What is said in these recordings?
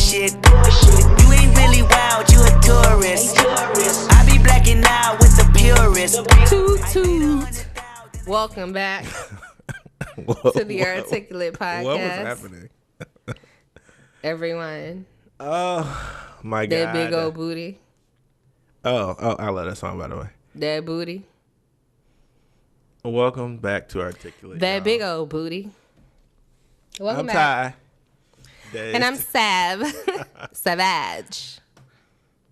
bullshit. You ain't really wild, you a tourist. I be blacking out with the purist. Toot. Welcome back to the Articulate Podcast. What was happening? Everyone. Oh, my God. That big old booty. Oh, I love that song, by the way. That booty. Welcome back to Articulate. That big old booty. Welcome I'm back. Ty. And I'm Sav. Savage.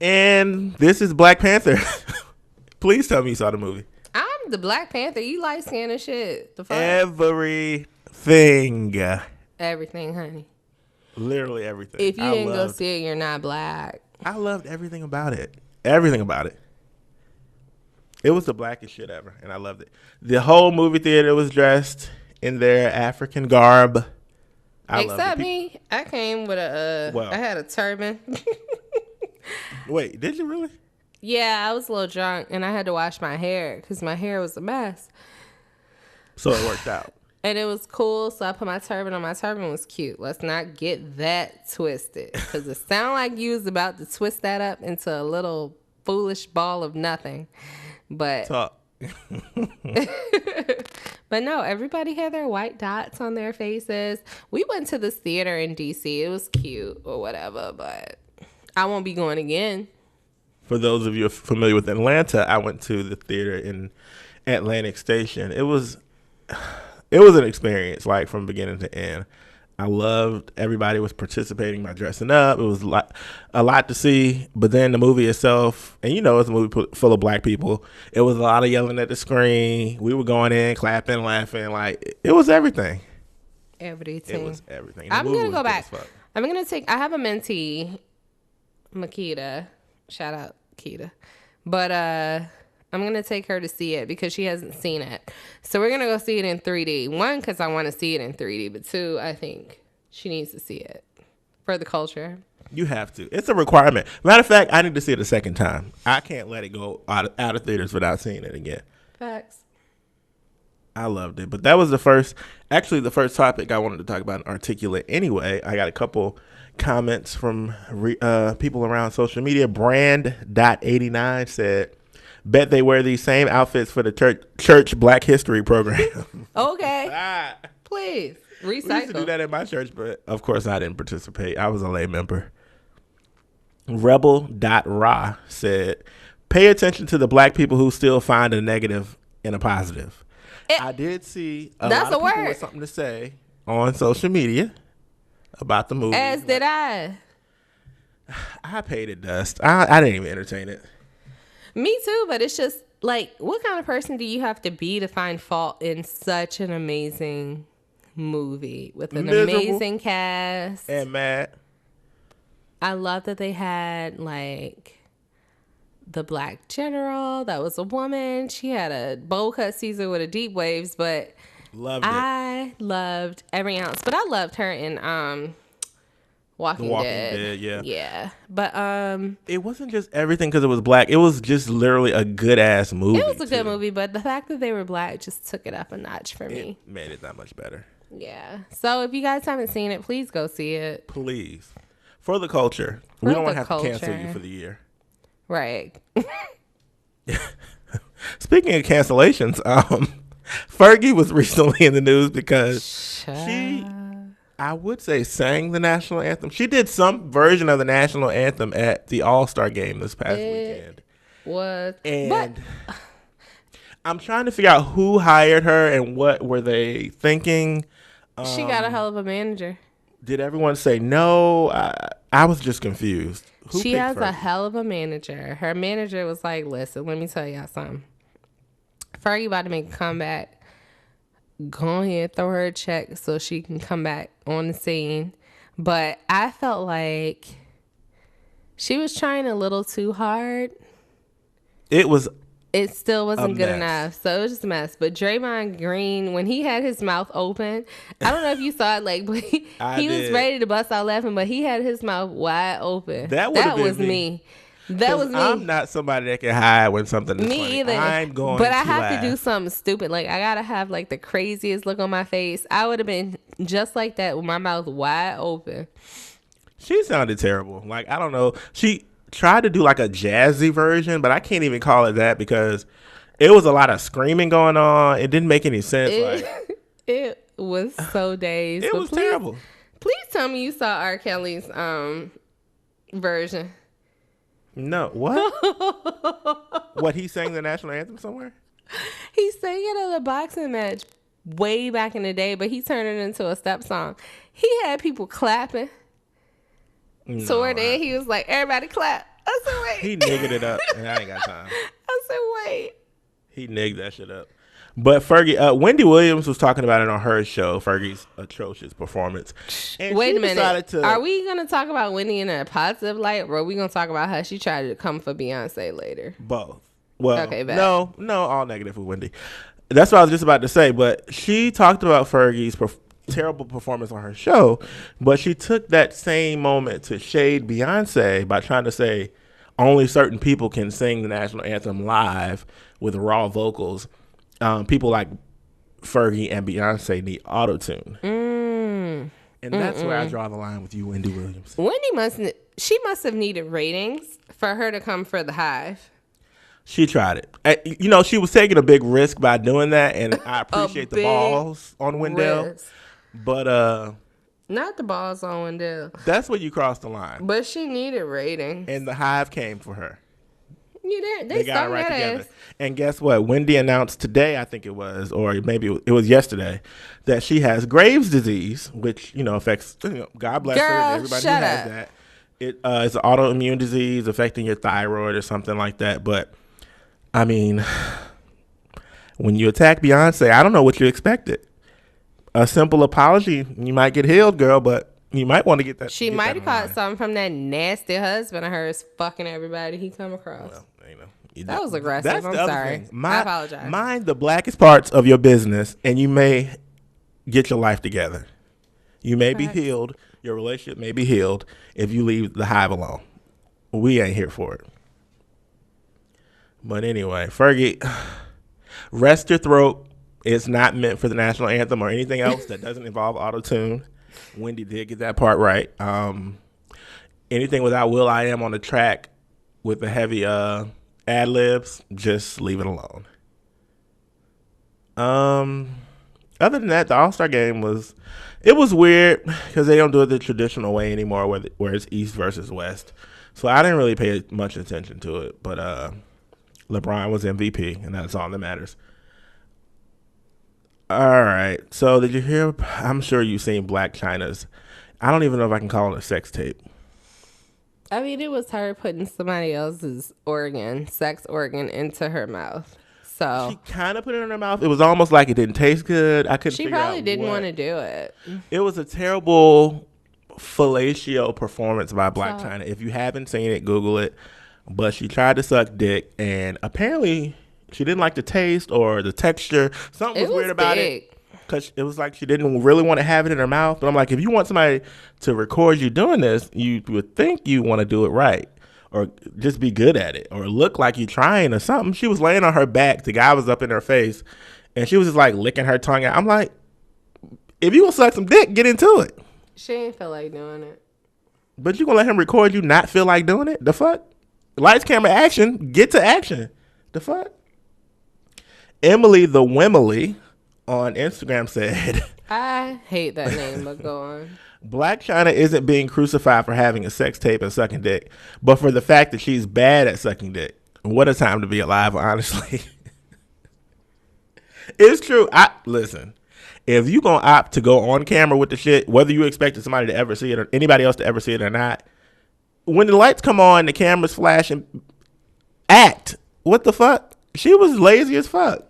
And this is Black Panther. Please tell me you saw the movie. I'm the Black Panther. You light skin and shit. The fuck? Everything. Everything, honey. Literally everything. If you didn't go see it, you're not black. I loved everything about it. Everything about it. It was the blackest shit ever, and I loved it. The whole movie theater was dressed in their African garb. Except me. I came with I had a turban. Wait, did you really? Yeah, I was a little drunk, and I had to wash my hair because my hair was a mess. So it worked out. And it was cool, so I put my turban on. My turban was cute. Let's not get that twisted, because it sounded like you was about to twist that up into a little foolish ball of nothing. But talk. But no, everybody had their white dots on their faces. We went to this theater in DC. It was cute or whatever, but I won't be going again. For those of you familiar with Atlanta, I went to the theater in Atlantic Station. It was an experience, like from beginning to end. I loved everybody was participating by dressing up. It was a lot to see. But then the movie itself, and it's a movie full of black people. It was a lot of yelling at the screen. We were going in, clapping, laughing. Like, it was everything. Everything. It was everything. I'm going to go back. I have a mentee, Makita. Shout out, Kita. But I'm going to take her to see it because she hasn't seen it. So we're going to go see it in 3D. One, because I want to see it in 3D. But two, I think she needs to see it for the culture. You have to. It's a requirement. Matter of fact, I need to see it a second time. I can't let it go out of theaters without seeing it again. Facts. I loved it. But that was the first topic I wanted to talk about in Articulate anyway. I got a couple comments from people around social media. Brand.89 said, bet they wear these same outfits for the church Black History program. Okay. Please. Recycle. We used to do that at my church, but of course I didn't participate. I was a lay member. Rebel.ra said, pay attention to the black people who still find a negative in a positive. I did see a lot of people with something to say on social media about the movie. As did I. I paid it dust. I didn't even entertain it. Me too, but it's just like, what kind of person do you have to be to find fault in such an amazing movie with an amazing cast? And mad. I love that they had like the black general that was a woman. She had a bowl cut Caesar with a deep waves, but I loved every ounce. But I loved her in Walking Dead. Yeah. But it wasn't just everything because it was black. It was just literally a good ass movie. It was a good movie, but the fact that they were black just took it up a notch for me. It made it that much better. Yeah. So if you guys haven't seen it, please go see it. Please. For the culture. We don't want to have to cancel you for the year. Right. Speaking of cancellations, Fergie was recently in the news because she, I would say, sang the national anthem. She did some version of the national anthem at the All-Star game this past weekend. And I'm trying to figure out who hired her and what were they thinking. She got a hell of a manager. Did everyone say no? I was just confused. She has a hell of a manager. Her manager was like, listen, let me tell y'all something. Fergie about to make a comeback. Go ahead, throw her a check so she can come back on the scene. But I felt like she was trying a little too hard. It still wasn't good enough. So it was just a mess. But Draymond Green, when he had his mouth open, I don't know if you saw it, like, but he was ready to bust out laughing, but he had his mouth wide open. That was me. That was me. I'm not somebody that can hide when something is me funny. Either. I'm going but to I have laugh. to do something stupid. Like, I gotta have like the craziest look on my face. I would have been just like that with my mouth wide open. She sounded terrible. Like, I don't know. She tried to do like a jazzy version, but I can't even call it that because it was a lot of screaming going on. It didn't make any sense. Like, It was so dazed. it But was terrible. Please tell me you saw R. Kelly's version. No, what? What, he sang the national anthem somewhere? He sang it at a boxing match way back in the day, but he turned it into a step song. He had people clapping. No, Toward the end, he was like, everybody clap. I said, wait. he niggered it up, and I ain't got time. I said, wait. He nigged that shit up. But Fergie, Wendy Williams was talking about it on her show, Fergie's atrocious performance. And Wait she a minute. decided to- Are we going to talk about Wendy in a positive light, or are we going to talk about how she tried to come for Beyonce later? Both. Well, Okay, bet. no, all negative with Wendy. That's what I was just about to say. But she talked about Fergie's terrible performance on her show, but she took that same moment to shade Beyonce by trying to say only certain people can sing the national anthem live with raw vocals. People like Fergie and Beyonce need auto-tune. And that's where I draw the line with you, Wendy Williams. Wendy must have needed ratings for her to come for the Hive. She tried it. You know, she was taking a big risk by doing that, and I appreciate the balls on Wendell. Risk. But Not the balls on Wendell. that's where you cross the line. But she needed ratings. And the Hive came for her. You did. They got it stung right that together. ass. And guess what? Wendy announced today, I think it was, or maybe it was yesterday, that she has Graves' disease, which, you know, affects, God bless her Girl, and everybody who shut has up. that. It's an autoimmune disease affecting your thyroid or something like that. But, I mean, when you attack Beyonce, I don't know what you expected. A simple apology, you might get healed, girl, but you might want to get that. She might have caught something from that nasty husband of hers fucking everybody he come across. Well, That was aggressive. That's the I'm other sorry. thing. I apologize. Mind the blackest parts of your business, and you may get your life together. You may be Facts. healed. Your relationship may be healed if you leave the Hive alone. We ain't here for it. But anyway, Fergie, rest your throat. It's not meant for the national anthem or anything else that doesn't involve auto-tune. Wendy did get that part right. Anything without Will I Am on the track with the heavy ad-libs, just leave it alone. Other than that, the All-Star game was weird because they don't do it the traditional way anymore where it's East versus West. So I didn't really pay much attention to it, but LeBron was MVP, and that's all that matters. All right. So did you hear? I'm sure you've seen Blac Chyna's. I don't even know if I can call it a sex tape. I mean, it was her putting somebody else's sex organ, into her mouth. So She kind of put it in her mouth. It was almost like it didn't taste good. I couldn't she figure probably out didn't what. want to do it. It was a terrible fellatio performance by Blac So- Chyna. If you haven't seen it, Google it. But she tried to suck dick, and apparently she didn't like the taste or the texture. Something was weird about it. Because it was like she didn't really want to have it in her mouth. But I'm like, if you want somebody to record you doing this, you would think you want to do it right. Or just be good at it. Or look like you're trying or something. She was laying on her back. The guy was up in her face. And she was just like licking her tongue out. I'm like, if you want to suck some dick, get into it. She ain't feel like doing it. But you going to let him record you not feel like doing it? The fuck? Lights, camera, action. Get to action. The fuck? Emily the Wemily on Instagram said, I hate that name, but go on. Blac Chyna isn't being crucified for having a sex tape and sucking dick, but for the fact that she's bad at sucking dick. What a time to be alive, honestly. It's true. Listen, if you gonna opt to go on camera with the shit, whether you expected somebody to ever see it or anybody else to ever see it or not, when the lights come on, the cameras flash and act. What the fuck? She was lazy as fuck.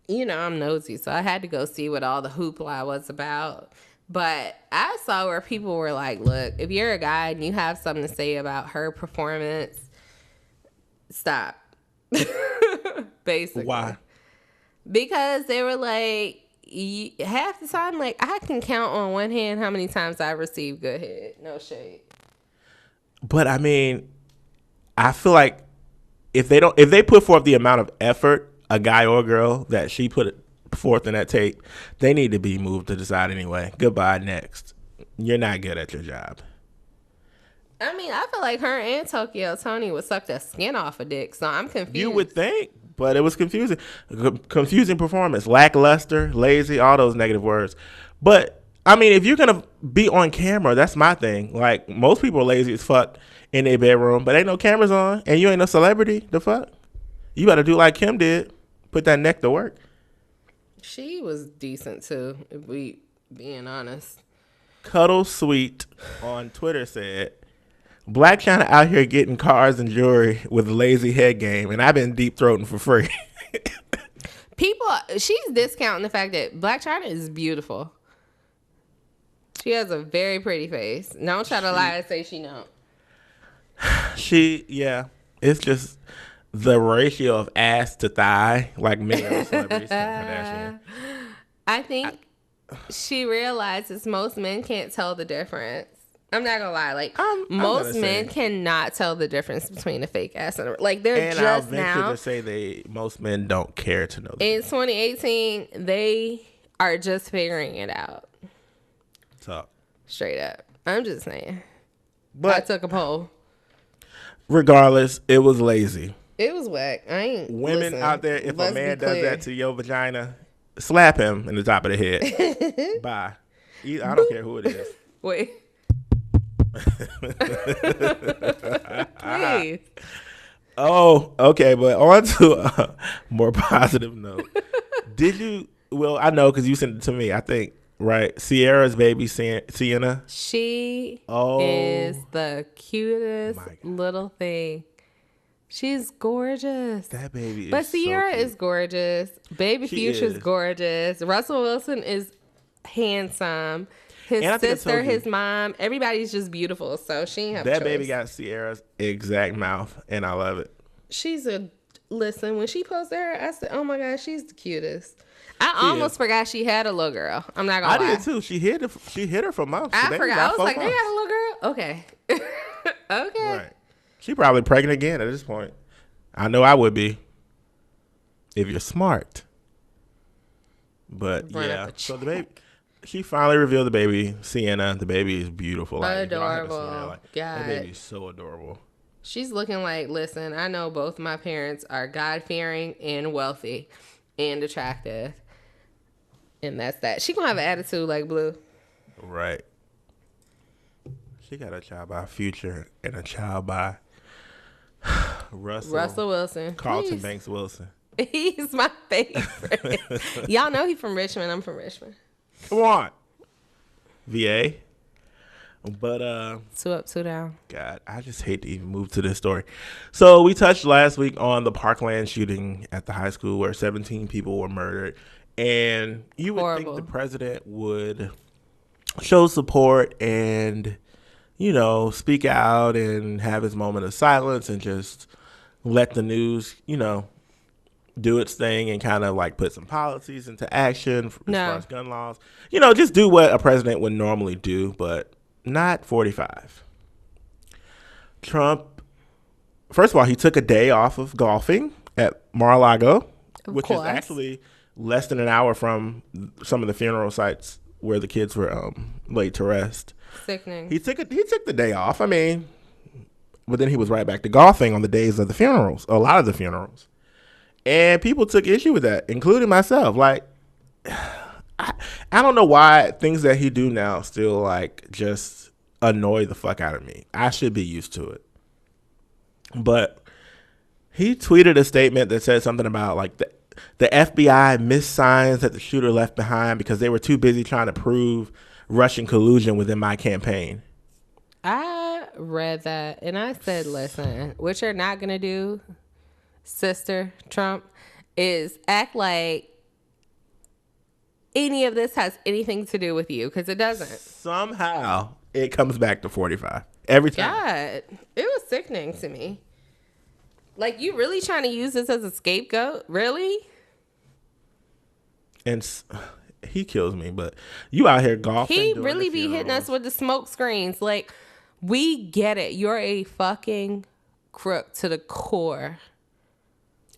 I'm nosy, so I had to go see what all the hoopla was about. But I saw where people were like, look, if you're a guy and you have something to say about her performance, stop. Basically. Why? Because they were like, half the time, like, I can count on one hand how many times I received good head. No shade. But I mean, I feel like if they put forth the amount of effort, a guy or a girl, that she put forth in that tape, they need to be moved to the side anyway. Goodbye, next. You're not good at your job. I mean, I feel like her and Tokyo Tony would suck the skin off a dick, so I'm confused. You would think, but it was confusing. Confusing performance, lackluster, lazy, all those negative words. But I mean, if you're gonna be on camera, that's my thing. Like, most people are lazy as fuck in their bedroom, but ain't no cameras on, and you ain't no celebrity. The fuck? You better do like Kim did, put that neck to work. She was decent too, if we being honest. Cuddle Sweet on Twitter said, Blac Chyna out here getting cars and jewelry with a lazy head game, and I've been deep throating for free. She's discounting the fact that Blac Chyna is beautiful. She has a very pretty face. Don't try to lie and say she don't. It's just the ratio of ass to thigh, like many other celebrities. Kardashian. I think she realizes most men can't tell the difference. I'm not gonna lie, like most men cannot tell the difference between a fake ass and a, like they're and just I'll venture now. to say most men don't care to know. In 2018, they are just figuring it out. Talk straight up. I'm just saying. But I took a poll. Regardless, it was lazy. It was whack. I ain't women out there. If a man does that to your vagina, slap him in the top of the head. Bye. I don't care who it is. Wait. Please. Oh, okay, but on to a more positive note. Did you? Well, I know because you sent it to me. I think right. Sierra's baby, Sienna. She is the cutest little thing. She's gorgeous. That baby is. But Sierra so cute. is gorgeous. Baby Future's gorgeous. Russell Wilson is handsome. His sister, his mom, everybody's just beautiful. So she ain't have a choice. That baby got Sierra's exact mouth, and I love it. Listen, when she posted her, I said, oh my God, she's the cutest. I almost forgot she had a little girl. I'm not gonna lie. I did too. She hit her for months. I forgot. I was like, they got a little girl? Okay. Okay. Right. She probably pregnant again at this point. I know I would be. If you're smart. But so the baby. She finally revealed the baby, Sienna. The baby is beautiful. Adorable. That baby is so adorable. She's looking like, listen, I know both my parents are God-fearing and wealthy and attractive. And that's that. She gonna have an attitude like Blue. Right. She got a child by Future and a child by Russell Wilson. Carlton Banks Wilson. He's my favorite. Y'all know he's from Richmond. I'm from Richmond. Come on. VA. But 2 up, 2 down. God, I just hate to even move to this story. So we touched last week on the Parkland shooting at the high school where 17 people were murdered. And you would think the president would show support and, speak out and have his moment of silence and just let the news, do its thing and kind of like put some policies into action as far as gun laws. Just do what a president would normally do, but not 45. Trump, first of all, he took a day off of golfing at Mar-a-Lago, which is actually less than an hour from some of the funeral sites where the kids were laid to rest. Sickening. He took the day off. I mean, but then he was right back to golfing on the days of the funerals, a lot of the funerals. And people took issue with that, including myself. Like, I don't know why things that he do now still, like, just annoy the fuck out of me. I should be used to it. But he tweeted a statement that said something about, like, the FBI missed signs that the shooter left behind because they were too busy trying to prove Russian collusion within my campaign. I read that, and I said, listen, what you're not going to do, Sister Trump, is act like any of this has anything to do with you, because it doesn't. Somehow it comes back to 45 every time. God, it was sickening to me. Like, you really trying to use this as a scapegoat? Really? And he kills me, but you out here golfing. He really be hitting us with the smoke screens. Like, we get it. You're a fucking crook to the core.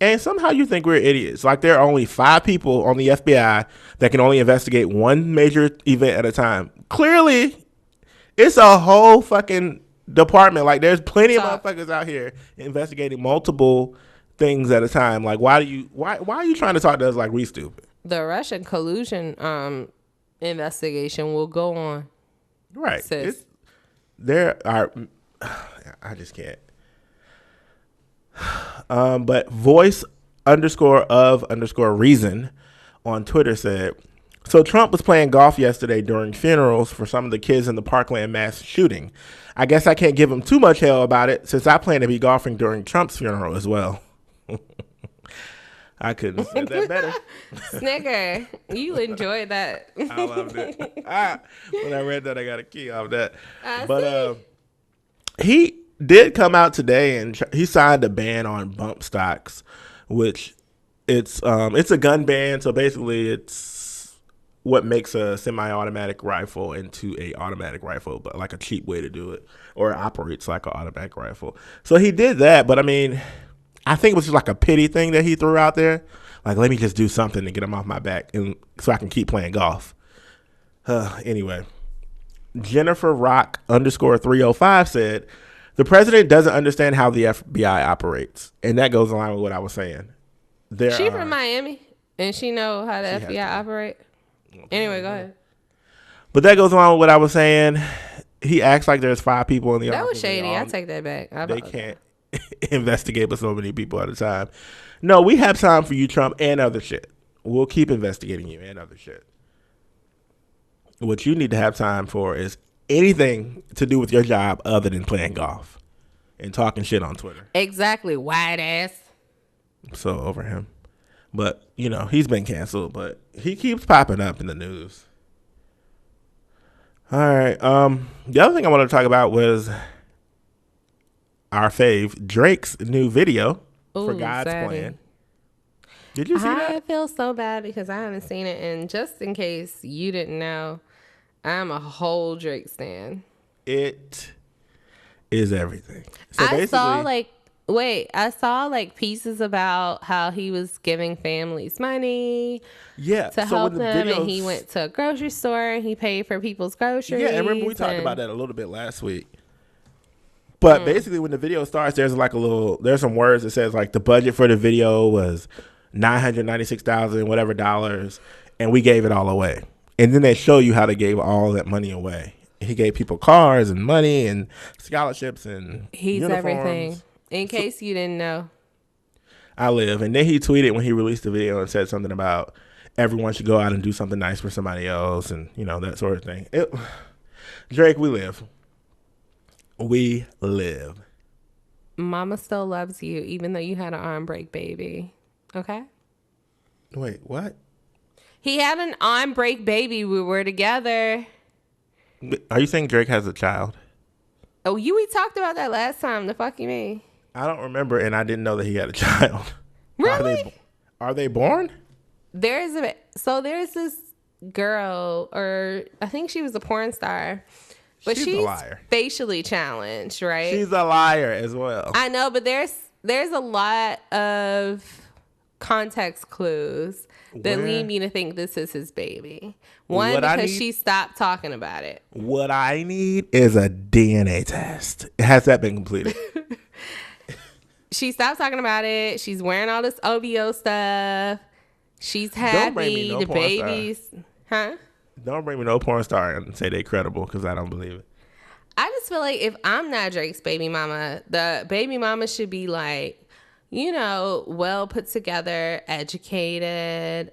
And somehow you think we're idiots. Like, there are only 5 people on the FBI that can only investigate one major event at a time. Clearly, it's a whole fucking department. Like, there's plenty of motherfuckers out here investigating multiple things at a time. Like, why are you trying to talk to us like we stupid? The Russian collusion investigation will go on. Right. Sis. There are. I just can't. But voice_of_reason on Twitter said, so Trump was playing golf yesterday during funerals for some of the kids in the Parkland mass shooting. I guess I can't give him too much hell about it since I plan to be golfing during Trump's funeral as well. I couldn't have said that better. Snigger, you enjoyed that. I loved it. When I read that, I got a key off that. He did come out today and he signed a ban on bump stocks, which it's a gun ban. So basically, it's what makes a semi-automatic rifle into a automatic rifle, but like a cheap way to do it, or it operates like an automatic rifle. So he did that, but I mean, I think it was just like a pity thing that he threw out there. Like, let me just do something to get him off my back and so I can keep playing golf. Anyway, Jennifer Rock _305 said, the president doesn't understand how the FBI operates. And that goes along with what I was saying. She from Miami and she know how the FBI operate. Anyway, go ahead. But that goes along with what I was saying. He acts like there's 5 people in the office. That was shady. I take that back. They can't investigate with so many people at a time. No, we have time for you, Trump, and other shit. We'll keep investigating you and other shit. What you need to have time for is anything to do with your job other than playing golf and talking shit on Twitter. Exactly, white ass. So over him. But, you know, he's been canceled, but he keeps popping up in the news. All right. The other thing I want to talk about was our fave, Drake's new video for God's Plan. Did you see that? I feel so bad because I haven't seen it. And just in case you didn't know, I'm a whole Drake stan. It is everything. So I saw like pieces about how he was giving families money to help them, and he went to a grocery store and he paid for people's groceries. Yeah, and remember we talked about that a little bit last week. But basically, when the video starts, there's some words that says like the budget for the video was $996,000 whatever dollars, and we gave it all away. And then they show you how they gave all that money away. He gave people cars and money and scholarships and he's uniforms. Everything. In case you didn't know, I live. And then he tweeted when he released the video and said something about everyone should go out and do something nice for somebody else, and you know, that sort of thing. Drake, we live. We live. Mama still loves you, even though you had an arm break baby. Okay? Wait, what? He had an arm break baby. We were together. Are you saying Drake has a child? Oh, we talked about that last time. The fuck you mean? I don't remember, and I didn't know that he had a child. Really? Are they born? There's this girl, or I think she was a porn star. But she's a liar. Facially challenged, right? She's a liar as well. I know, but there's a lot of context clues that lead me to think this is his baby. One, because she stopped talking about it. What I need is a DNA test. Has that been completed? She stopped talking about it. She's wearing all this OVO stuff. She's happy. The babies. Huh? Don't bring me no porn star and say they credible, because I don't believe it. I just feel like if I'm not Drake's baby mama, the baby mama should be like, you know, well put together, educated.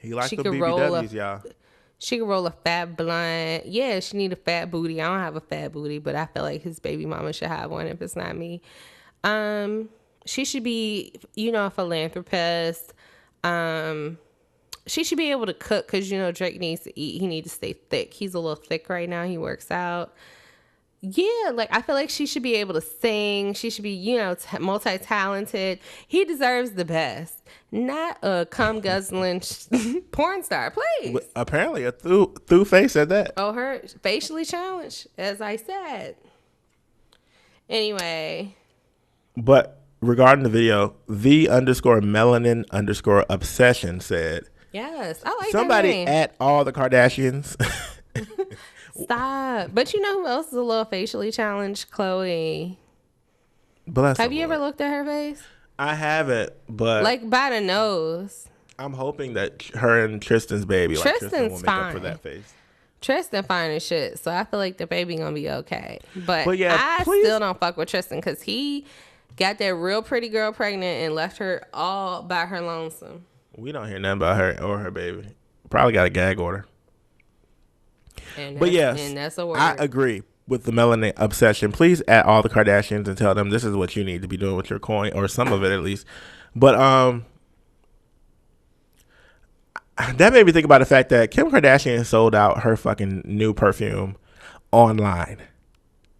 He likes the BBWs, y'all. She could roll a fat blunt. Yeah, she need a fat booty. I don't have a fat booty, but I feel like his baby mama should have one if it's not me. She should be, you know, a philanthropist. She should be able to cook because, you know, Drake needs to eat. He needs to stay thick. He's a little thick right now. He works out. Yeah, like, I feel like she should be able to sing. She should be, you know, multi-talented. He deserves the best. Not a cum-guzzling porn star, please. Apparently, a through face said that. Oh, her facially challenged, as I said. Anyway. But regarding the video, the_melanin_obsession said, Yes, I like somebody that name. at all the Kardashians. Stop. But you know who else is a little facially challenged? Chloe. Bless Have the you ever Lord. looked at her face? I haven't, but Like by the nose. I'm hoping that her and Tristan's baby, like Tristan, will Tristan's make up for fine. that face. Tristan fine as shit, so I feel like the baby gonna be okay. But yeah, I please. still don't fuck with Tristan because he got that real pretty girl pregnant and left her all by her lonesome. We don't hear nothing about her or her baby. Probably got a gag order. But yes, and that's a word. I agree with the melanin obsession. Please add all the Kardashians and tell them this is what you need to be doing with your coin, or some of it at least. But that made me think about the fact that Kim Kardashian sold out her fucking new perfume online.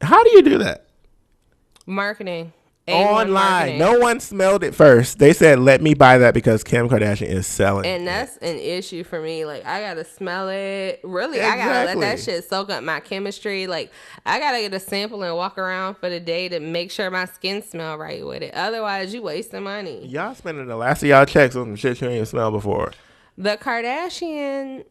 How do you do that? Marketing. Online. Marketing. No one smelled it first. They said, let me buy that because Kim Kardashian is selling And that's an issue for me. Like, I gotta smell it. Really, I gotta let that shit soak up my chemistry. Like, I gotta get a sample and walk around for the day to make sure my skin smell right with it. Otherwise, you wasting money. Y'all spending the last of y'all checks on some shit you ain't even smelled before. The Kardashian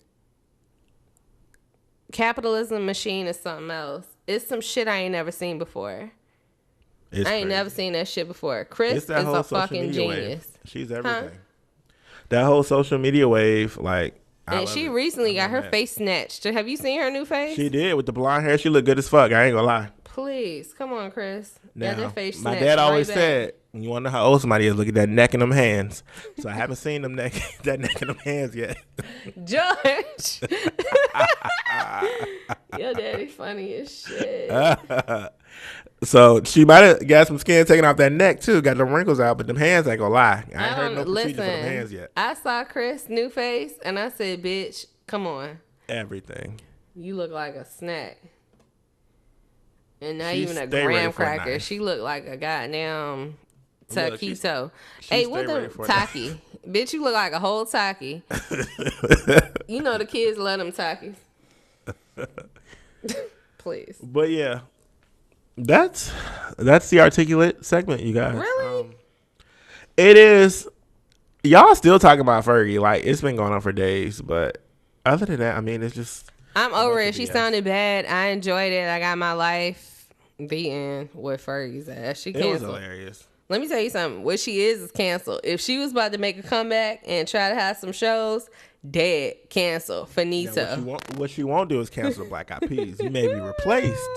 capitalism machine is something else. It's some shit I ain't never seen before. I ain't never seen that shit before. Chris is a fucking genius. She's everything. That whole social media wave, like. And she recently got her face snatched. Have you seen her new face? She did. With the blonde hair, she looked good as fuck. I ain't gonna lie. Please, come on, Chris. Now, that face my snatched dad always right said, you want to know how old somebody is, look at that neck and them hands. So I haven't seen them neck, that neck and them hands yet. Judge. Your daddy funny as shit. So she might have got some skin taken off that neck too, got the wrinkles out, but them hands ain't gonna lie. I ain't heard no procedure for them hands yet. I saw Chris' new face and I said, bitch, come on. Everything. You look like a snack. And not even a graham cracker. She looked like a goddamn taquito. Hey, what the Taki? Bitch, you look like a whole Taki. You know the kids love them Takis. Please. But yeah, that's the articulate segment, you guys. Really? It is. Y'all still talking about Fergie. Like, it's been going on for days. But other than that, I mean, it's just. I'm over it. She sounded bad. I enjoyed it. I got my life. The end with Fergie's ass. She canceled. It was hilarious. Let me tell you something. What she is canceled. If she was about to make a comeback and try to have some shows, dead. Cancel. Finito. What she won't do is cancel the Black Eyed Peas. You may be replaced,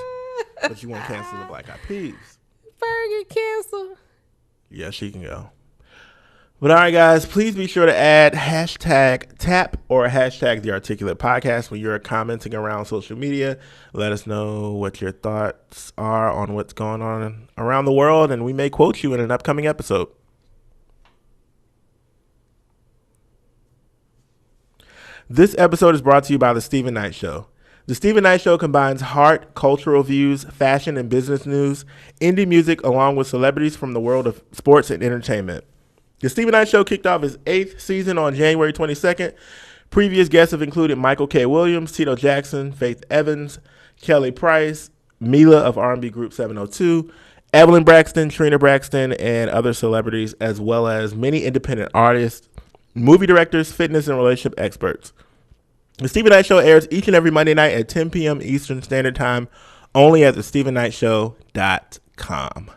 but you won't cancel the Black Eyed Peas. Fergie cancel. Yeah, she can go. But all right, guys, please be sure to add hashtag TAP or hashtag The Articulate Podcast when you're commenting around social media. Let us know what your thoughts are on what's going on around the world, and we may quote you in an upcoming episode. This episode is brought to you by The Stephen Knight Show. The Stephen Knight Show combines heart, cultural views, fashion, and business news, indie music, along with celebrities from the world of sports and entertainment. The Stephen Knight Show kicked off its 8th season on January 22nd. Previous guests have included Michael K. Williams, Tito Jackson, Faith Evans, Kelly Price, Mila of R&B group 702, Evelyn Braxton, Trina Braxton, and other celebrities, as well as many independent artists, movie directors, fitness, and relationship experts. The Stephen Knight Show airs each and every Monday night at 10 p.m. Eastern Standard Time, only at thestephennightshow.com.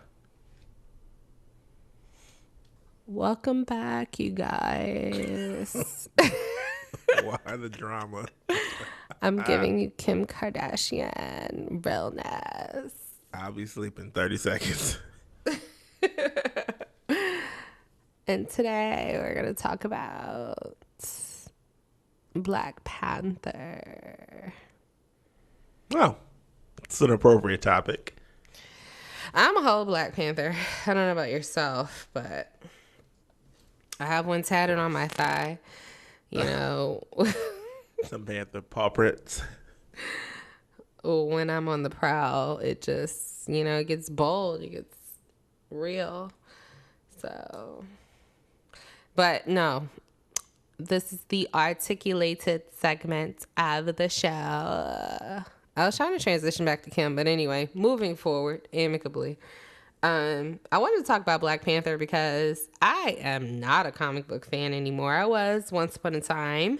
Welcome back, you guys. Why the drama? I'm giving you Kim Kardashian realness. I'll be sleeping 30 seconds. And today we're going to talk about Black Panther. Oh, it's an appropriate topic. I'm a whole Black Panther. I don't know about yourself, but I have one tatted on my thigh. You know. Some Panther paw prints. When I'm on the prowl, it just, it gets bold. It gets real. So, but no. This is the articulated segment of the show. I was trying to transition back to Kim, but anyway, moving forward amicably. I wanted to talk about Black Panther because I am not a comic book fan anymore. I was once upon a time.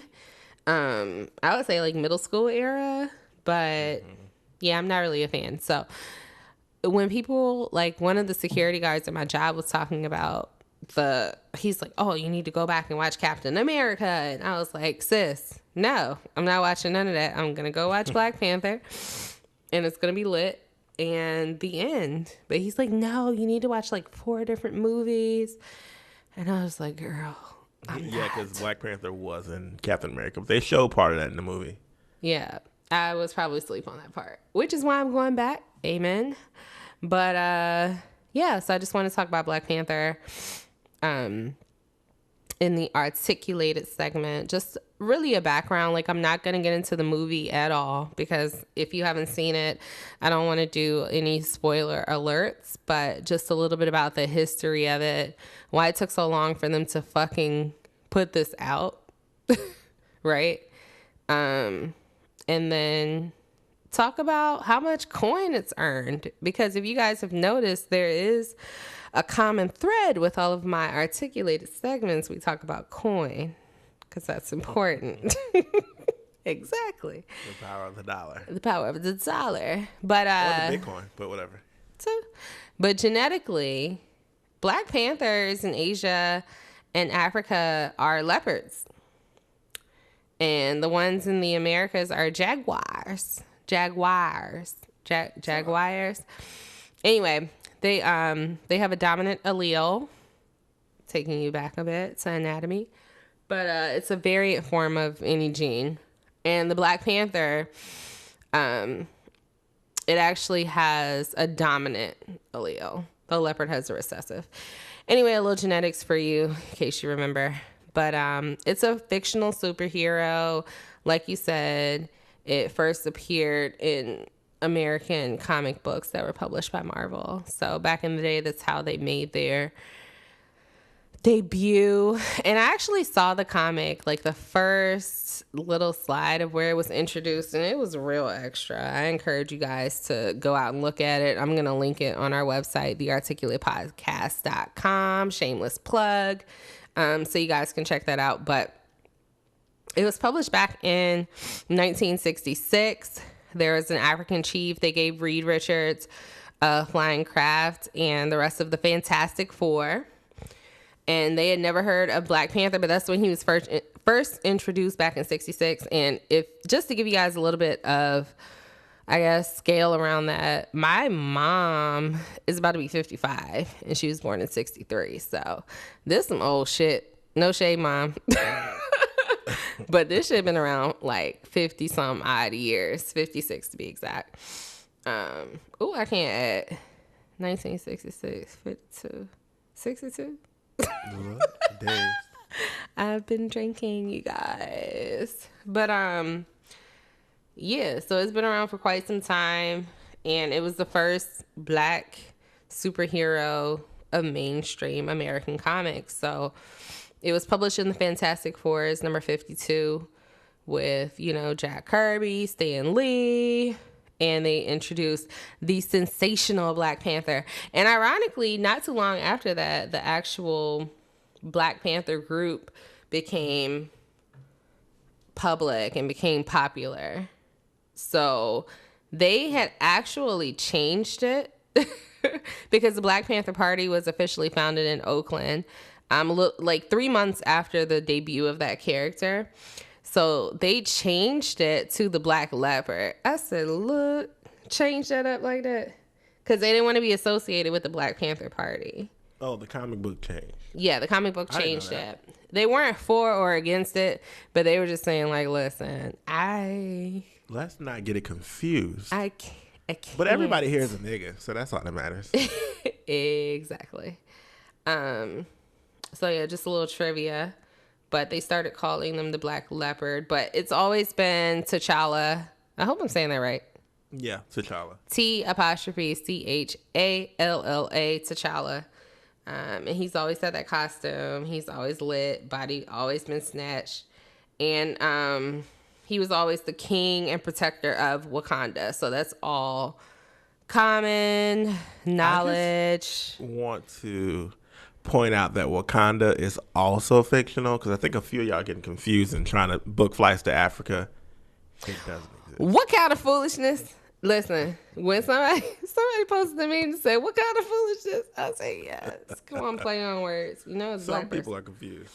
I would say like middle school era, but yeah, I'm not really a fan. So when people, like one of the security guards at my job was talking about he's like, oh, you need to go back and watch Captain America. And I was like, sis, no, I'm not watching none of that. I'm going to go watch Black Panther and it's going to be lit. And the end. But he's like, no, you need to watch like 4 different movies. And I was like, girl, yeah, because Black Panther was in Captain America. But they showed part of that in the movie. Yeah, I was probably asleep on that part, which is why I'm going back. Amen. But yeah, so I just want to talk about Black Panther in the articulated segment. Just really a background. Like, I'm not going to get into the movie at all because if you haven't seen it, I don't want to do any spoiler alerts, but just a little bit about the history of it, why it took so long for them to fucking put this out, right? And then talk about how much coin it's earned, because if you guys have noticed, there is a common thread with all of my articulated segments. We talk about coin because that's important. Exactly. The power of the dollar. The power of the dollar. But or the Bitcoin, but whatever. But genetically, Black Panthers in Asia and Africa are leopards. And the ones in the Americas are jaguars. Jaguars. Anyway, they have a dominant allele, taking you back a bit to anatomy, but it's a variant form of any gene. And the Black Panther, it actually has a dominant allele. The leopard has a recessive. Anyway, a little genetics for you, in case you remember. But it's a fictional superhero. Like you said, it first appeared in American comic books that were published by Marvel. So back in the day, that's how they made their debut. And I actually saw the comic, like the first little slide of where it was introduced, and it was real extra. I encourage you guys to go out and look at it. I'm going to link it on our website, thearticulatepodcast.com. Shameless plug. So you guys can check that out. But it was published back in 1966. There was an African chief. They gave Reed Richards a flying craft and the rest of the Fantastic Four. And they had never heard of Black Panther, but that's when he was first introduced back in 66. And just to give you guys a little bit of, I guess, scale around that, my mom is about to be 55 and she was born in 63. So this some old shit. No shade, Mom. But this shit been around like 50 some odd years, 56 to be exact. I can't add 1966, 52, 62. Days. I've been drinking, you guys. But yeah, so it's been around for quite some time, and it was the first Black superhero of mainstream American comics. So it was published in the Fantastic Four as number 52 with, Jack Kirby, Stan Lee, and they introduced the sensational Black Panther. And ironically, not too long after that, the actual Black Panther group became public and became popular. So they had actually changed it because the Black Panther Party was officially founded in Oakland, like 3 months after the debut of that character. So they changed it to the Black Leopard. I said, look, change that up like that. Because they didn't want to be associated with the Black Panther Party. Oh, the comic book changed. Yeah, the comic book changed that. They weren't for or against it, but they were just saying, like, listen, let's not get it confused. I can't. But everybody here is a nigga, so that's all that matters. Exactly. So, yeah, just a little trivia. But they started calling them the Black Leopard. But it's always been T'Challa. I hope I'm saying that right. Yeah, T'Challa. T'Challa. T'Challa. And he's always had that costume. He's always lit. Body always been snatched. And he was always the king and protector of Wakanda. So that's all common knowledge. Want to point out that Wakanda is also fictional because I think a few of y'all getting confused and trying to book flights to Africa. It doesn't exist. What kind of foolishness? Listen, when somebody posted to me and said, "What kind of foolishness?" I say, "Yes." Come on, play on words. You know, it's Some black people person. are confused.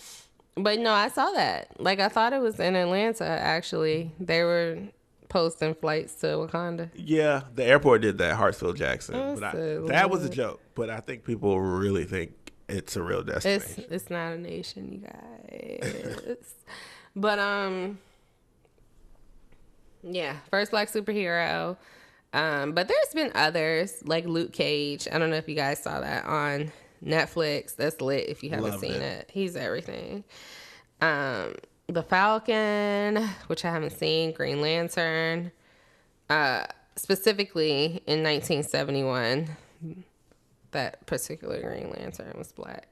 But no, I saw that. Like, I thought it was in Atlanta. Actually, they were posting flights to Wakanda. Yeah, the airport did that, Hartsfield Jackson. I But said, that was a Lord. joke. But I think people really think it's a real destination. It's not a nation, you guys. But yeah, first black superhero. But there's been others like Luke Cage. I don't know if you guys saw that on Netflix. That's lit if you haven't Loved seen it. it. He's everything. The Falcon, which I haven't seen. Green Lantern. Specifically in 1971, that particular Green Lantern was black.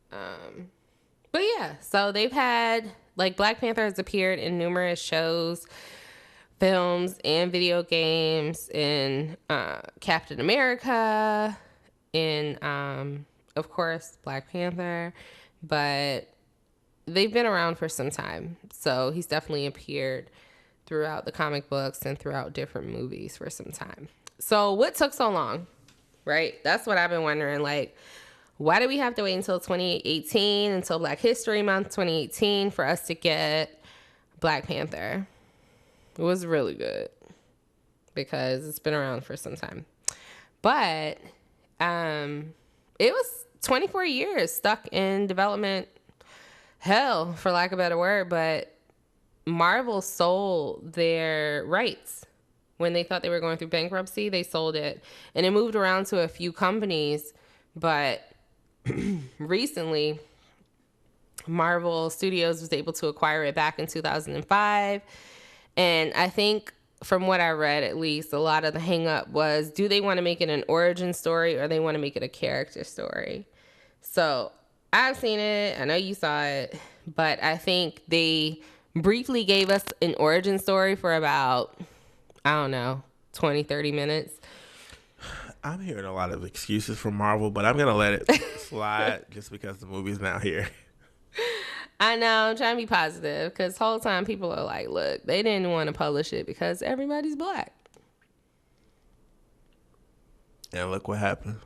But yeah, so they've had, like, Black Panther has appeared in numerous shows, films, and video games, in Captain America, in, of course, Black Panther, but they've been around for some time. So he's definitely appeared throughout the comic books and throughout different movies for some time. So what took so long, right? That's what I've been wondering. Like, why do we have to wait until 2018, until Black History Month 2018 for us to get Black Panther? It was really good because it's been around for some time. But it was 24 years stuck in development hell, for lack of a better word, but Marvel sold their rights when they thought they were going through bankruptcy. They sold it, and it moved around to a few companies, but recently Marvel Studios was able to acquire it back in 2005. And I think, from what I read at least, a lot of the hang up was, do they want to make it an origin story or they want to make it a character story? So I've seen it. I know you saw it. But I think they briefly gave us an origin story for about, I don't know, 20, 30 minutes. I'm hearing a lot of excuses from Marvel, but I'm going to let it slide just because the movie's now here. I know, I'm trying to be positive because the whole time people are like, look, they didn't want to publish it because everybody's black. And look what happened.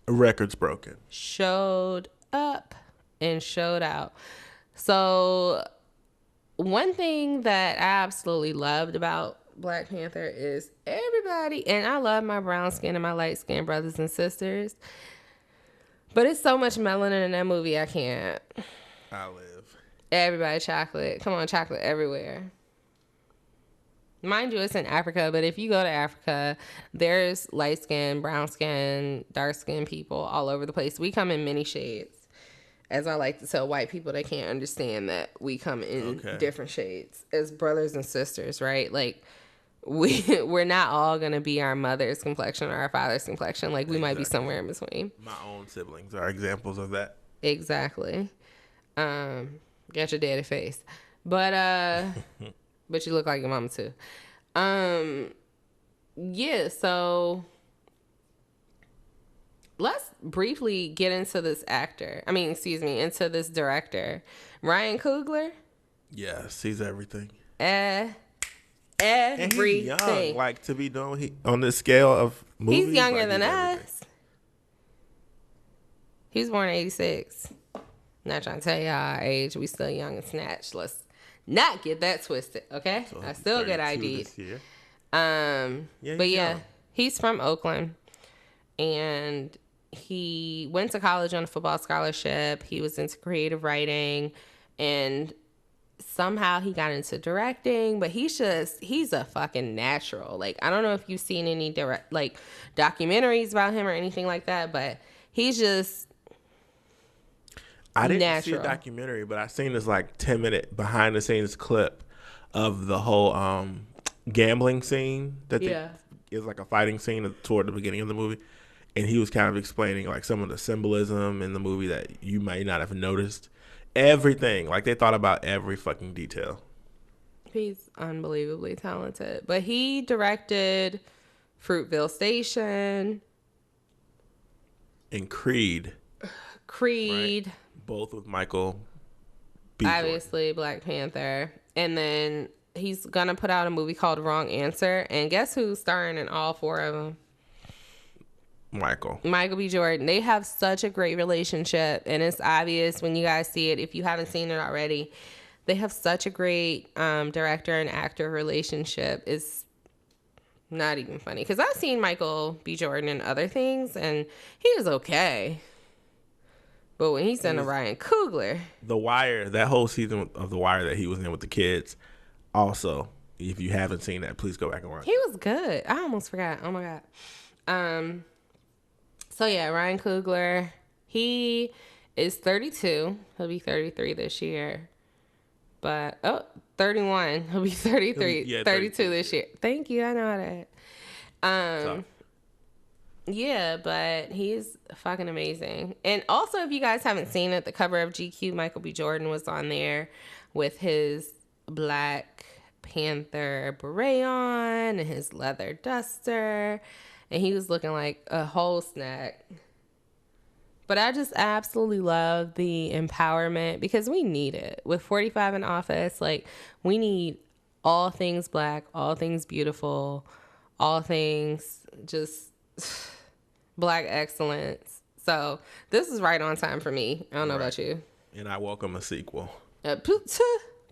A record's broken. Showed up and showed out. So one thing that I absolutely loved about Black Panther is everybody, and I love my brown skin and my light skin brothers and sisters, but it's so much melanin in that movie, I can't. I live. Everybody chocolate. Come on, chocolate everywhere. Mind you, it's in Africa, but if you go to Africa, there's light skin, brown skin, dark skin people all over the place. We come in many shades. As I like to tell white people, they can't understand that we come in different shades as brothers and sisters, right? Like, we're not all going to be our mother's complexion or our father's complexion. Like, we might be somewhere in between. My own siblings are examples of that. Exactly. Got your daddy face. But but you look like your mama too. Yeah, so let's briefly get into this into this director. Ryan Coogler. Yeah, sees everything. Everything. And he's young, like, to be doing on this scale of movies. He's younger like, than everything. us. He was born in 86. Not trying to tell y'all our age. We still young and snatched. Let's not get that twisted, okay? So I still get 32 ID'd. this year. But yeah, young. he's from Oakland. And he went to college on a football scholarship. He was into creative writing. And somehow he got into directing. But he's a fucking natural. Like, I don't know if you've seen any documentaries about him or anything like that. But he's just... I didn't natural. see a documentary, but I seen this like 10-minute behind the scenes clip of the whole gambling scene that is like a fighting scene toward the beginning of the movie, and he was kind of explaining like some of the symbolism in the movie that you might not have noticed. Everything, like, they thought about every fucking detail. He's unbelievably talented, but he directed Fruitville Station, And Creed. Creed, Right? Both with Michael B. obviously Black Panther, and then he's gonna put out a movie called Wrong Answer, and guess who's starring in all 4 of them? Michael B. Jordan. They have such a great relationship, and it's obvious when you guys see it. If you haven't seen it already, they have such a great director and actor relationship. It's not even funny because I've seen Michael B. Jordan in other things, and he is okay. But when he's in a Ryan Coogler, The Wire, that whole season of The Wire that he was in with the kids, also, if you haven't seen that, please go back and watch. he was good. I almost forgot. Oh my god. So yeah, Ryan Coogler, he is 32. He'll be 33 this year. But 31. He'll be 33. Yeah, 32 this year. Thank you. I know that. Yeah, but he's fucking amazing. And also, if you guys haven't seen it, the cover of GQ, Michael B. Jordan was on there with his Black Panther beret on and his leather duster. And he was looking like a whole snack. But I just absolutely love the empowerment because we need it. With 45 in office, like, we need all things Black, all things beautiful, all things just Black excellence. So this is right on time for me. I don't know about you. And I welcome a sequel.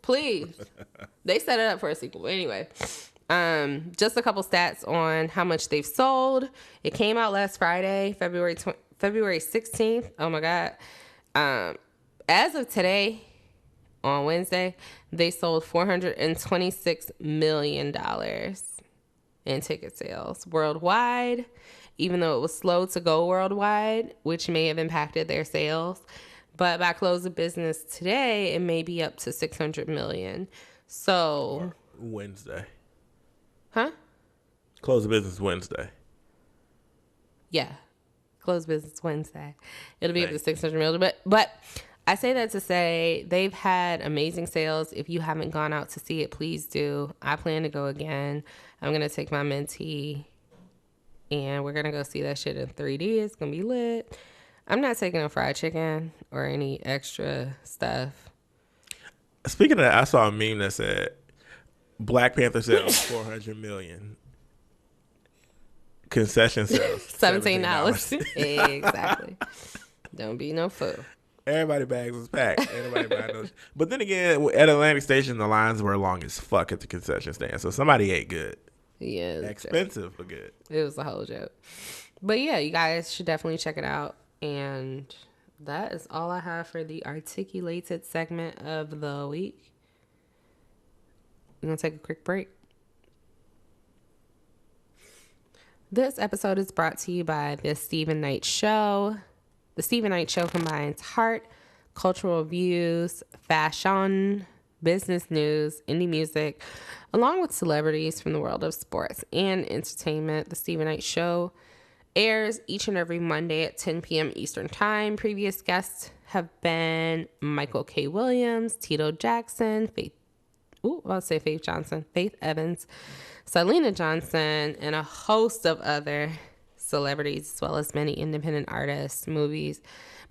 Please. They set it up for a sequel. Anyway, just a couple stats on how much they've sold. It came out last Friday, February 16th. Oh my God. As of today, on Wednesday, they sold $426 million in ticket sales worldwide, even though it was slow to go worldwide, which may have impacted their sales. But by close of business today, it may be up to $600 million. So Wednesday. Huh? Close of business Wednesday. Yeah. Close business Wednesday. It'll be up to $600 million. But I say that to say they've had amazing sales. If you haven't gone out to see it, please do. I plan to go again. I'm going to take my mentee and we're going to go see that shit in 3D. It's going to be lit. I'm not taking a fried chicken or any extra stuff. Speaking of that, I saw a meme that said Black Panther sales $400 million. Concession sales $17. Exactly. Don't be no fool. Everybody bags was packed. Everybody buying those. But then again, at Atlantic Station, the lines were long as fuck at the concession stand. So somebody ate good. Yeah. Expensive, but good. It was a whole joke. But yeah, you guys should definitely check it out. And that is all I have for the articulated segment of the week. We're going to take a quick break. This episode is brought to you by The Stephen Knight Show. The Stephen Knight Show combines heart, cultural views, fashion, business news, indie music, along with celebrities from the world of sports and entertainment. The Stephen Knight Show airs each and every Monday at 10 p.m. Eastern Time. Previous guests have been Michael K. Williams, Tito Jackson, Faith Evans, Selena Johnson, and a host of other celebrities, as well as many independent artists, movie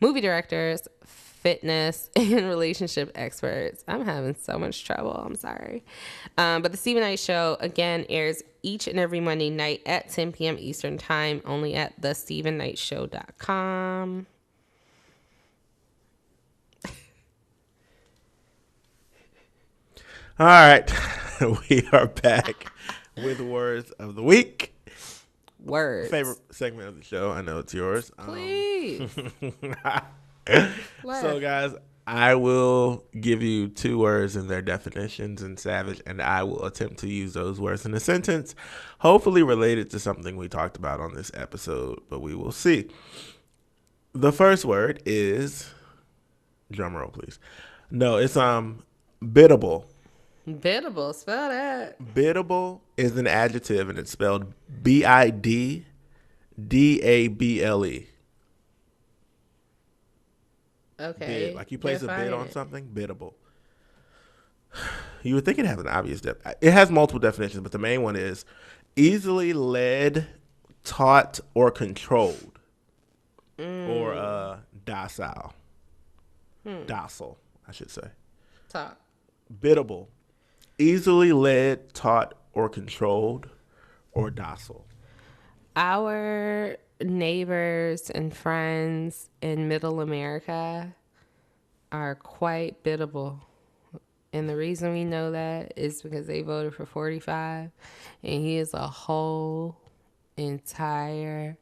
directors, fitness, and relationship experts. I'm having so much trouble. I'm sorry. But the Stephen Knight Show, again, airs each and every Monday night at 10 p.m. Eastern Time, only at thestephennightshow.com. All right. We are back with Words of the Week. Words. Favorite segment of the show. I know it's yours. Please. So, guys, I will give you 2 words and their definitions in Savage, and I will attempt to use those words in a sentence, hopefully related to something we talked about on this episode, but we will see. The first word is, drum roll, please. No, it's biddable. Biddable. Spell that. Biddable is an adjective, and it's spelled Biddable. Okay. Bid. Like you place a bid on something, biddable. You would think it has an obvious it has multiple definitions, but the main one is easily led, taught, or controlled, or docile. Docile, I should say. Talk. Biddable, easily led, taught, or controlled, or docile. Our neighbors and friends in Middle America are quite biddable. And the reason we know that is because they voted for 45, and he is a whole entire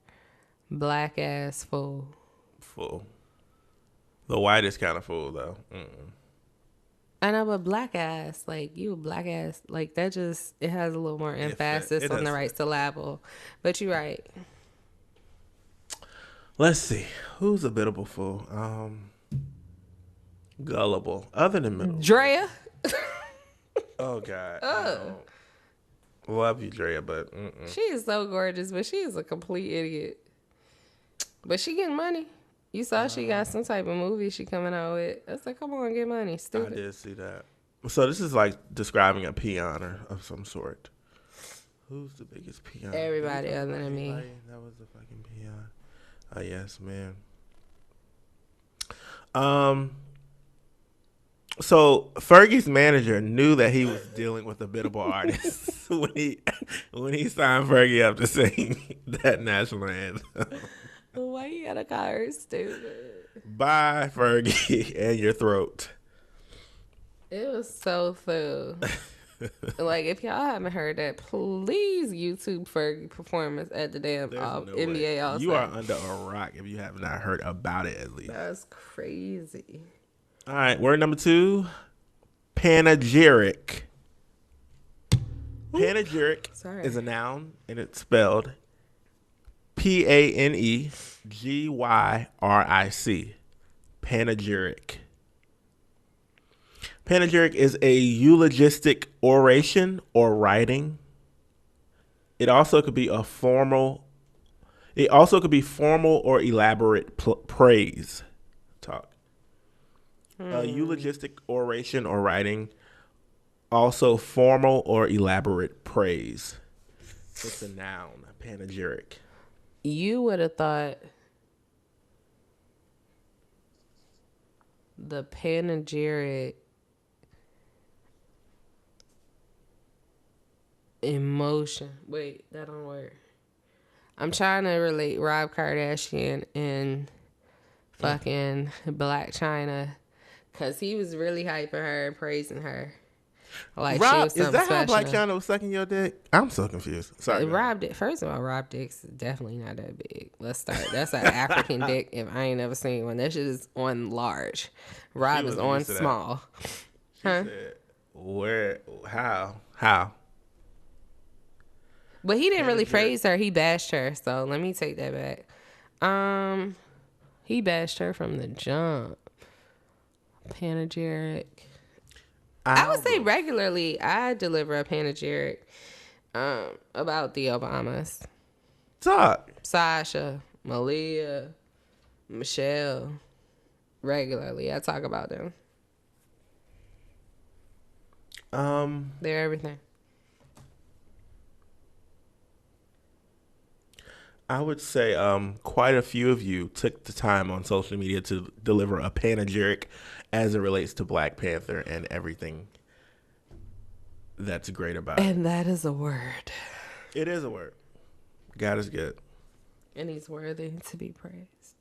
black ass fool. Fool. The whitest kind of fool, though. Mm-mm. I know, but black ass, like you a black ass, like that just, it has a little more emphasis it on the does right fit. syllable. But you're right. Let's see. Who's a biddable fool? Gullible. Other than middle. Drea. Oh, God. No. Love you, Drea, but mm-mm. She is so gorgeous, but she is a complete idiot. But she getting money. You saw she got some type of movie she coming out with. I was like, come on, get money. I Stupid. did see that. So this is like describing a peon or of some sort. Who's the biggest peon? Everybody other than me. That was the fucking peon. Oh, yes, man. So Fergie's manager knew that he was dealing with a biddable artist when he signed Fergie up to sing that national anthem. Why you gotta call her stupid? Bye, Fergie, and your throat. It was so fool. Like, if y'all haven't heard that, please YouTube Fergie performance at the damn NBA All-Star. You are under a rock if you have not heard about it, at least. That's crazy. All right, word number 2, panegyric. Panegyric is a noun, and it's spelled Panegyric. Panegyric. Panegyric is a eulogistic oration or writing. It also could be formal or elaborate praise. Talk. A eulogistic oration or writing. Also formal or elaborate praise. It's a noun. Panegyric. You would have thought the panegyric emotion. Wait, that don't work. I'm trying to relate Rob Kardashian and fucking Blac Chyna, because he was really hyping her and praising her. Like, Rob, she was something is that how special. Blac Chyna was sucking your dick? I'm so confused. Sorry. Rob Dick. First of all, Rob Dick's definitely not that big. Let's start. That's an African dick. If I ain't never seen one, that shit is on large. Rob is on small. Huh? Said, where? How? But he didn't really praise her. He bashed her. So let me take that back. He bashed her from the jump. Panegyric. I would say regularly I deliver a panegyric about the Obamas. Talk. Sasha, Malia, Michelle. Regularly, I talk about them. They're everything. I would say quite a few of you took the time on social media to deliver a panegyric as it relates to Black Panther and everything that's great about it. And that is a word. It is a word. God is good. And he's worthy to be praised.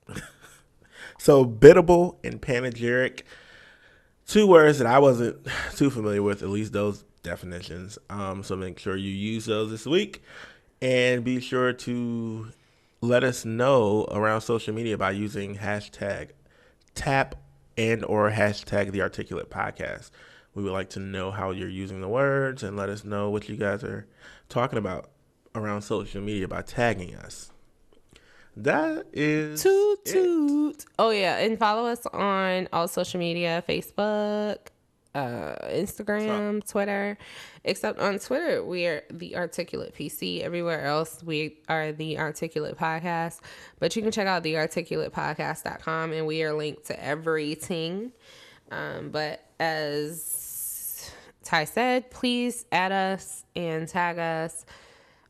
So biddable and panegyric, 2 words that I wasn't too familiar with, at least those definitions. So make sure you use those this week. And be sure to let us know around social media by using hashtag TAP and or hashtag The Articulate Podcast. We would like to know how you're using the words and let us know what you guys are talking about around social media by tagging us. That is Toot. Oh, yeah. And follow us on all social media, Facebook, Instagram, Twitter. Except on Twitter, we are The Articulate PC. Everywhere else, we are The Articulate Podcast. But you can check out thearticulatepodcast.com, and we are linked to everything. But as Ty said, please add us and tag us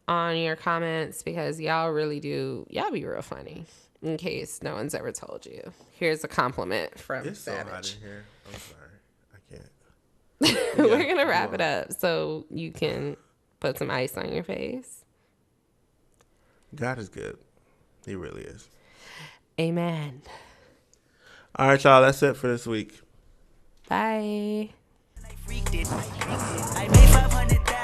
on your comments because y'all really do. Y'all be real funny. In case no one's ever told you, here's a compliment from It's so hot Savage. in here. I'm sorry. I can't. We're gonna wrap it up so you can put some ice on your face. God is good. He really is. Amen. All right, y'all. That's it for this week. Bye. I made 500,000.